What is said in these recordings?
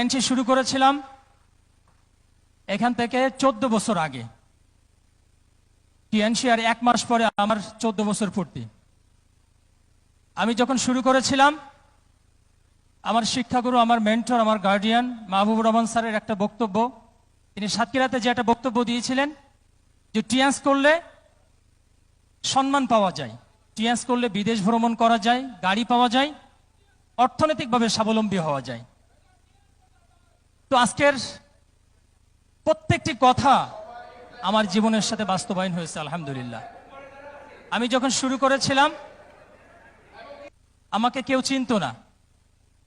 TNC শুরু করেছিলাম এখান থেকে 14 বছর আগে। টিএনসি আর 1 মাস পরে আমার 14 বছর পূর্তি। আমি যখন শুরু করেছিলাম, আমার শিক্ষাগুরু, আমার মেন্টর, আমার গার্ডিয়ান মাহবুবুর রহমান স্যারের একটা বক্তব্য, তিনি সাতক্ষীরাতে যে একটা বক্তব্য দিয়েছিলেন যে টিএনস করলে সম্মান পাওয়া যায়, টিএনস করলে বিদেশ ভ্রমণ করা যায়, গাড়ি পাওয়া যায়, অর্থনৈতিকভাবে স্বাবলম্বী হওয়া যায়। তো আজকের প্রত্যেকটি কথা আমার জীবনের সাথে বাস্তবায়ন হয়েছে আলহামদুলিল্লাহ। আমি যখন শুরু করেছিলাম আমাকে কেউ চিনত না।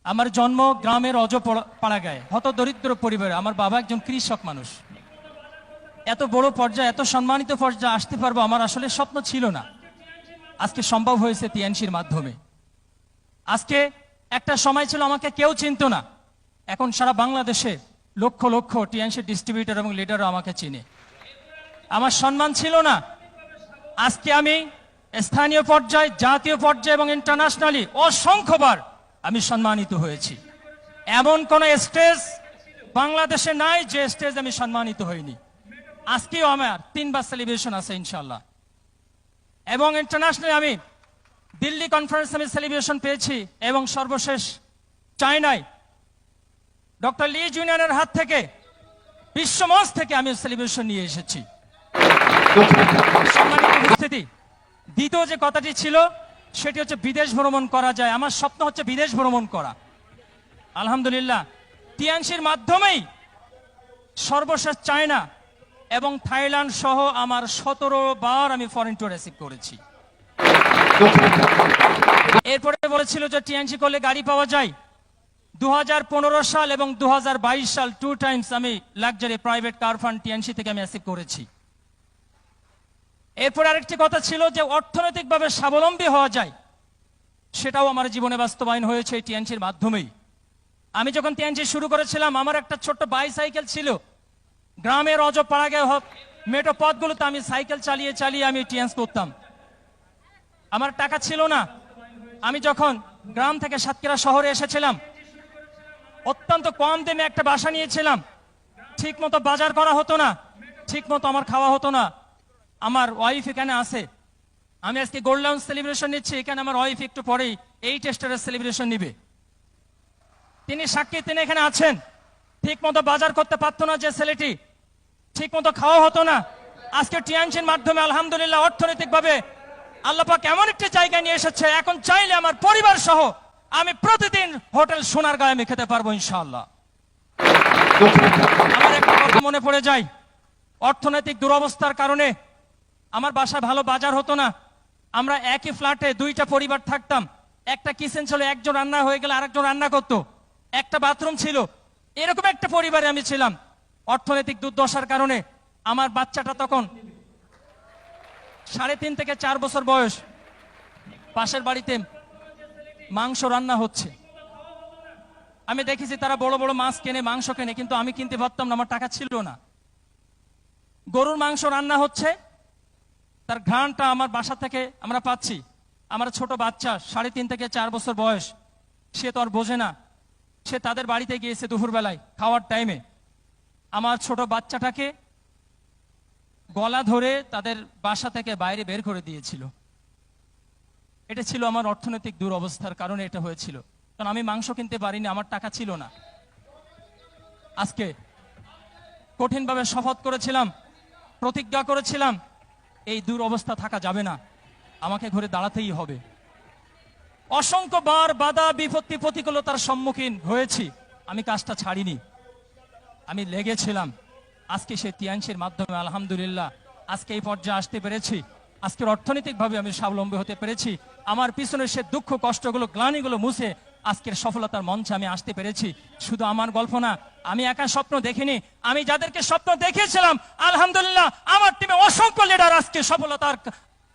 আমার জন্ম গ্রামের অজপাড়াগাঁয়ে, হত দরিদ্র পরিবারে। আমার বাবা একজন কৃষক মানুষ। এত বড় পর্যায়ে, এত সম্মানিত পর্যায়ে আসতে পারবো আমার আসলে স্বপ্ন ছিল না। আজকে সম্ভব হয়েছে টিএনসির মাধ্যমে। আজকে একটা সময় ছিল আমাকে কেউ চিনত না, এখন সারা বাংলাদেশে লক্ষ লক্ষ টিএনসি ডিস্ট্রিবিউটর এবং লিডারও আমাকে চিনে। আমার সম্মান ছিল না, আজকে আমি স্থানীয় পর্যায়ে, জাতীয় পর্যায়ে এবং ইন্টারন্যাশনালি অসংখ্যবার আমি সম্মানিত হয়েছি। এমন কোন স্টেজ বাংলাদেশে নাই যে স্টেজ আমি সম্মানিত হইনি। আজকেও আমার 3 বার সেলিব্রেশন আছে ইনশাল্লাহ। এবং ইন্টারন্যাশনালি আমি দিল্লি কনফারেন্স আমি সেলিব্রেশন পেয়েছি, এবং সর্বশেষ চায়নায় ডক্টর লি জুনিয়রের হাত থেকে, বিশ্বমঞ্চ থেকে আমি সেলিব্রেশন নিয়ে এসেছি। সম্মানিত উপস্থিতি, দ্বিতীয় যে কথাটি ছিল সেটি হচ্ছে বিদেশ ভ্রমণ করা যায়। আমার স্বপ্ন হচ্ছে বিদেশ ভ্রমণ করা। আলহামদুলিল্লাহ টিএনসির মাধ্যমেই সর্বশেষ চায়না এবং থাইল্যান্ড সহ আমার 17 বার আমি ফরেন ট্যুর রিসিভ করেছি। এরপরে বলেছিল যে টিএনসি করলে গাড়ি পাওয়া যায়। 2015 সাল এবং 2022 সাল 2 টাইমস আমি luxury private car fund TNC থেকে আমি রিসিভ করেছি। এরপর আরেকটি কথা ছিল যে অর্থনৈতিকভাবে স্বাবলম্বী হওয়া যায়, সেটাও আমার জীবনে বাস্তবায়ন হয়েছে এই টিএনসির মাধ্যমেই। আমি যখন টিএনসি শুরু করেছিলাম আমার একটা ছোট্ট বাইসাইকেল ছিল। গ্রামের অজপাড়াগাঁয়ে মেট্রো পথগুলোতে আমি সাইকেল চালিয়ে চালিয়ে আমি টিএনস করতাম। আমার টাকা ছিল না। আমি যখন গ্রাম থেকে সাতক্ষীরা শহরে এসেছিলাম, অত্যন্ত কম দামে একটা বাসা নিয়েছিলাম। ঠিক মতো বাজার করা হতো না, ঠিক মতো আমার খাওয়া হতো না। আমার ওয়াইফ এখানে আছে, আমি আজকে গোল্ড লাউঞ্জ সেলিব্রেশন নিচ্ছি, এখানে আমার ওয়াইফ একটু পরেই এই টেস্টারের সেলিব্রেশন নিবে। তিনি সাক্ষী, তিনি এখানে আছেন। ঠিক মতো বাজার করতে পারতো না যে ছেলেটি, ঠিক মতো খাওয়া হতো না। আজকে টিএনসির মাধ্যমে আলহামদুলিল্লাহ অর্থনৈতিকভাবে আল্লাহ পাক এমন একটি জায়গায় নিয়ে এসেছে, এখন চাইলে আমার পরিবার সহ আমি প্রতিদিন হোটেল সোনারগাঁয়ে আমি খেতে পারবো ইনশাআল্লাহ। আমার একটা কথা মনে পড়ে যায়, অর্থনৈতিক দুরবস্থার কারণে আমার বাসায় ভালো বাজার হতো না। আমরা একই ফ্ল্যাটে 2টা পরিবার থাকতাম। একটা কিচেন ছিল, একজন রান্না হয়ে গেলে আরেকজন রান্না করতো, একটা বাথরুম ছিল। এরকম একটা পরিবারে আমি ছিলাম। অর্থনৈতিক দুর্দশার কারণে আমার বাচ্চাটা তখন 3.5 থেকে 4 বছর বয়স, পাশের বাড়িতে মাংস রান্না হচ্ছে। আমি দেখেছি তারা বড় বড় মাছ কেনে, মাংস কেনে, কিন্তু আমি কিনতে পারতাম না, আমার টাকা ছিল না। গরুর মাংস রান্না হচ্ছে, তার ঘ্রাণটা আমার বাসা থেকে আমরা পাচ্ছি। আমার ছোট বাচ্চা 3.5 থেকে 4 বছর বয়স, সে তো আর বোঝে না। সে তাদের বাড়িতে গিয়েছে দুপুরবেলায় খাওয়ার টাইমে। আমার ছোট বাচ্চাটাকে গলা ধরে তাদের বাসা থেকে বাইরে বের করে দিয়েছিল। এটা ছিল আমার অর্থনৈতিক দুরবস্থার কারণে এটা হয়েছিল, কারণ আমি মাংস কিনতে পারিনি, আমার টাকা ছিল না। আজকে কঠিনভাবে শপথ করেছিলাম, প্রতিজ্ঞা করেছিলাম, এই দুরবস্থা থাকা যাবে না, আমাকে ঘুরে দাঁড়াতেই হবে। অসংখ্যবার বাধা বিপত্তি প্রতিকূলতার সম্মুখীন হয়েছি, আমি কাজটা ছাড়িনি, আমি লেগেছিলাম। আজকে সেই টিএনসির মাধ্যমে আলহামদুলিল্লাহ আজকে এই পর্যায়ে আসতে পেরেছি। আজকের অর্থনৈতিকভাবে আমি স্বাবলম্বী হতে পেরেছি। আমার পিছনে সে দুঃখ কষ্টগুলো, গ্লানিগুলো মুছে আজকের সফলতার মঞ্চে আমি আসতে পেরেছি। শুধু আমার গল্প না, আমি একা স্বপ্ন দেখিনি, আমি যাদেরকে স্বপ্ন দেখেছিলাম আলহামদুলিল্লাহ আমার টিমে অসংখ্য লিডার আজকে সফলতার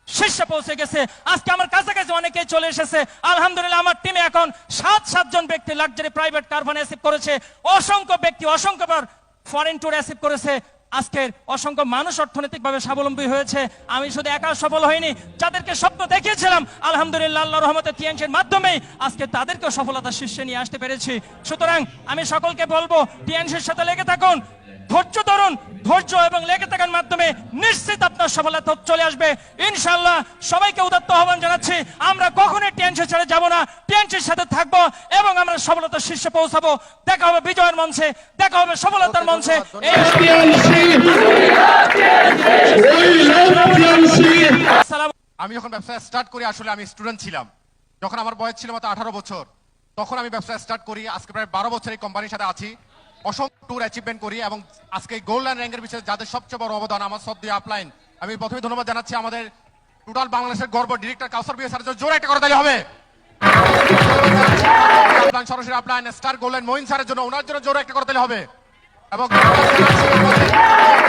শীর্ষে পৌঁছে গেছে। আজকে আমার কাছাকাছি অনেকেই চলে এসেছে আলহামদুলিল্লাহ। আমার টিমে এখন 7 জন ব্যক্তি luxury private car fund receive করেছে, অসংখ্য ব্যক্তি অসংখ্যবার ফরেন ট্যুর রিসিভ করেছে। আজকের অসংখ্য মানুষ অর্থনৈতিকভাবে স্বাবলম্বী হয়েছে। আমি শুধু একা সফল হইনি, যাদেরকে স্বপ্ন দেখিয়েছিলাম আলহামদুলিল্লাহ আল্লাহর রহমতে টিএনসির মাধ্যমে আজকে তাদেরকেও সফলতার শীর্ষে নিয়ে আসতে পেরেছি। সুতরাং আমি সকলকে বলবো টিএনসির সাথে লেগে থাকুন, ধৈর্য ধরুন, ধৈর্য এবং লেগে থাকার মাধ্যমে নিশ্চিত আপনার সফলতা চলে আসবে ইনশাআল্লাহ। সবাইকে উদাত্ত আহ্বান জানাচ্ছি, আমরা কখনোই টিএনসি ছেড়ে যাব না, টিএনসির সাথে থাকবো এবং আমরা সফলতার শীর্ষে পৌঁছাবো। দেখা হবে বিজয়ের মঞ্চে, দেখা হবে সফলতার মঞ্চে। আমি যখন ব্যবসা স্টার্ট করি, আসলে আমি স্টুডেন্ট ছিলাম, যখন আমার বয়স ছিল মাত্র 18 বছর, তখন আমি ব্যবসা স্টার্ট করি। আজকে প্রায় 12 বছর এই কোম্পানির সাথে আছি, অসংখ্য ট্যুর অ্যাচিভমেন্ট করি এবং আজকে গোল্ডেন র্যাঙ্কের বিষয়ে যাদের সবচেয়ে বড় অবদান আমার শ্রদ্ধেয় আপলাইন। আমি প্রথমে ধন্যবাদ জানাচ্ছি আমাদের টোটাল বাংলাদেশের গর্ব ডিরেক্টর কাউসার বিএস স্যারের জন্য জোরে একটা করে দিলে হবে। আপলাইন সরাসরি আপলাইন স্টার গোল্ডেন মঈন স্যারের জন্য, ওনার জন্য জোরে একটা করে দিলে হবে। এবং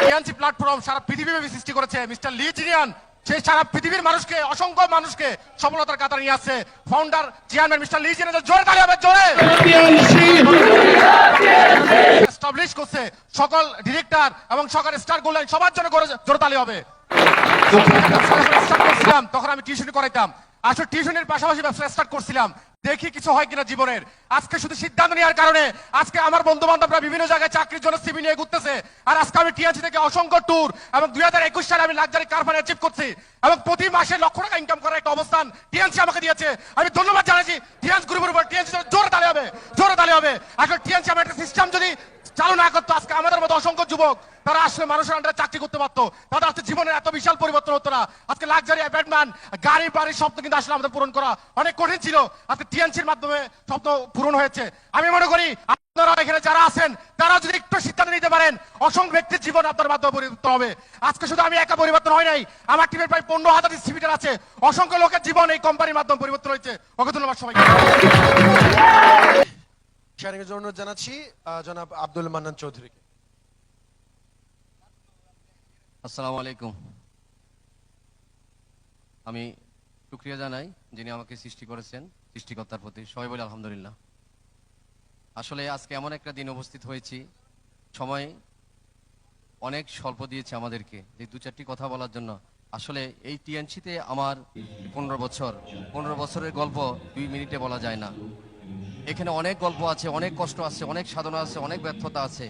টিএনসি প্ল্যাটফর্ম সারা পৃথিবীব্যাপী সৃষ্টি করেছে মিস্টার লি জিনিয়ান, সেই সারা পৃথিবীর মানুষকে, অসংখ্য মানুষকে সফলতার কাতারে নিয়ে আসছে ফাউন্ডার চেয়ারম্যান মিস্টার লি জিনিয়ান, জোরে তালি হবে, জোরে এস্টাবলিশ করছে সকল ডিরেক্টর এবং সকল স্টার গোল্ডেন সবার জন্য জোরে তালি হবে। তখন আমি টিউশনি করাইতাম, আসলে টিউশনের পাশাপাশি ব্যবসা স্টার্ট করছিলাম, দেখি কিছু হয় কিনা জীবনের। আজকে শুধু সিদ্ধান্ত নেওয়ার কারণে আজকে আমার বন্ধু বান্ধবরা বিভিন্ন জায়গায় চাকরির জন্য সিভি নিয়ে ঘুরতেছে, আর আজকে আমি টিএনসি থেকে অসংখ্য ট্যুর এবং 2021 সালে আমি লাক্সারি কার ফান অ্যাচিভ করছি এবং প্রতি মাসে লক্ষ টাকা ইনকাম করার একটা অবস্থান টিএনসি আমাকে দিয়েছে। আমি ধন্যবাদ জানাচ্ছি টিএনসি গ্রুপের উপর। টিএনসি জোরে তালি হবে, জোরে তালি হবে। আসলে টিএনসি আমার একটা সিস্টেম যদি চালু না করতো, আজকে আমাদের মতো অসংখ্য যুবক তারা আসলে মানুষের আন্ডারে চাকরি করতে পারতো, তাদের আজকে জীবনের এত বিশাল পরিবর্তন হতো না। আজকে লাক্সারি অ্যাপার্টমেন্ট, গাড়ি বাড়ির স্বপ্ন কিন্তু আসলে আমাদের পূরণ করা অনেক কঠিন ছিল, আজকে টিএনসির মাধ্যমে স্বপ্ন পূরণ হয়েছে। আমি মনে করি আপনারা এখানে যারা আছেন তারা যদি একটু সিদ্ধান্ত নিতে পারেন, অসংখ্য ব্যক্তির জীবন আপনার মাধ্যমে পরিবর্তন হবে। আজকে শুধু আমি একা পরিবর্তন হয় নাই, আমার টিমের প্রায় 15,000 ডিস্ট্রিবিউটর আছে, অসংখ্য লোকের জীবন এই কোম্পানির মাধ্যমে পরিবর্তন হয়েছে। ওকে ধন্যবাদ সবাইকে। শেয়ারিং এর জন্য অনুরোধ জানাচ্ছি জনাব আব্দুল মান্নান চৌধুরীকে। আসসালামু আলাইকুম। আমি শুকরিয়া জানাই যিনি আমাকে সৃষ্টি করেছেন, সৃষ্টিকর্তার প্রতি সবাই বলে আলহামদুলিল্লাহ। আসলে আজকে এমন একটা দিন উপস্থিত হয়েছি, সময় অনেক স্বল্প দিয়েছে আমাদেরকে যে দু চারটি কথা বলার জন্য। আসলে এই টিএনসিতে আমার 15 বছরের গল্প 2 মিনিটে বলা যায় না। এখানে অনেক গল্প আছে, অনেক কষ্ট আছে, অনেক সাধনা আছে, অনেক ব্যর্থতা আছে,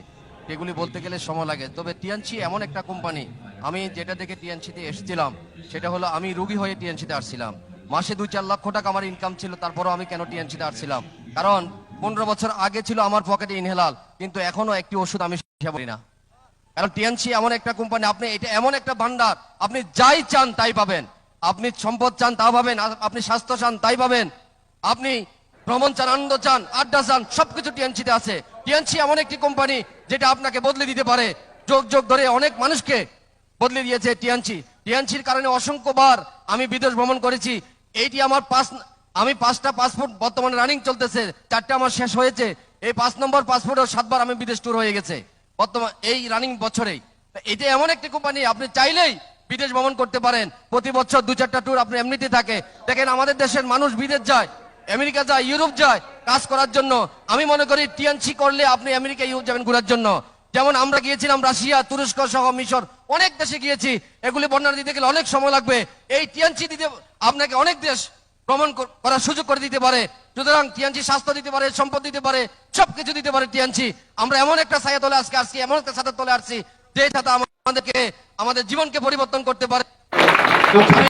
এগুলি বলতে গেলে সময় লাগে। তবে টিএনসি এমন একটা কোম্পানি, আমি যেটা দেখে টিএনসিতে এসেছিলাম সেটা হলো আমি রুগী হয়ে টিএনসিতে আসছিলাম। মাসে 2-4 লক্ষ টাকা আমার ইনকাম ছিল, তারপরও আমি কেন টিএনসিতে আসছিলাম? কারণ 15 বছর আগে ছিল আমার পকেটে ইনহেলাল, কিন্তু এখনো একটি ওষুধ আমি সেবা করি না। কারণ টিএনসি এমন একটা কোম্পানি, আপনি এটা এমন একটা ভান্ডার, আপনি যাই চান তাই পাবেন। আপনি সম্পদ চান তা পাবেন, আপনি স্বাস্থ্য চান তাই পাবেন, আপনি ভ্রমণ চান, আনন্দ চান, আড্ডা চান, সবকিছু টিএনসিতে আছে। টিএনসি এমন একটি কোম্পানি যেটা আপনাকে বদলে দিতে পারে। যোগ যোগ ধরে অনেক মানুষকে বদলে দিয়েছে টিএনসি। টিএনসির কারণে অসংখ্যবার আমি বিদেশ ভ্রমণ করেছি। এইটি আমার 5টা পাসপোর্ট বর্তমানে রানিং চলতেছে, 4টা আমার শেষ হয়েছে। এই 5 নম্বর পাসপোর্টেও 7বার আমি বিদেশ ট্যুর হয়ে গেছে বর্তমান এই রানিং বছরেই। এটা এমন একটি কোম্পানি, আপনি চাইলেই বিদেশ ভ্রমণ করতে পারেন। প্রতি বছর 2-4টা ট্যুর আপনি এমনিতে থাকে। দেখেন আমাদের দেশের মানুষ বিদেশ যায়, আমেরিকা যায়, ইউরোপ যায় কাজ করার জন্য। আমি মনে করি টিএনসি করলে আপনি আমেরিকা, ইউরোপ যাবেন ঘোরার জন্য। যেমন আমরা গিয়েছিলাম রাশিয়া, তুরস্ক সহ মিশর, অনেক দেশে গিয়েছি। এগুলি বর্ণনা দিতে গেলে অনেক সময় লাগবে। এই টিএনসি দিতে আপনাকে অনেক দেশ ভ্রমণ করার সুযোগ করে দিতে পারে। সুতরাং টিএনসি স্বাস্থ্য দিতে পারে, সম্পদ দিতে পারে, সবকিছু দিতে পারে টিএনসি। আমরা এমন একটা ছায়া তলে আজকে আসছি, এমন একটা ছাদের তলে আসছি যে ছাতা আমাদেরকে, আমাদের জীবনকে পরিবর্তন করতে পারে।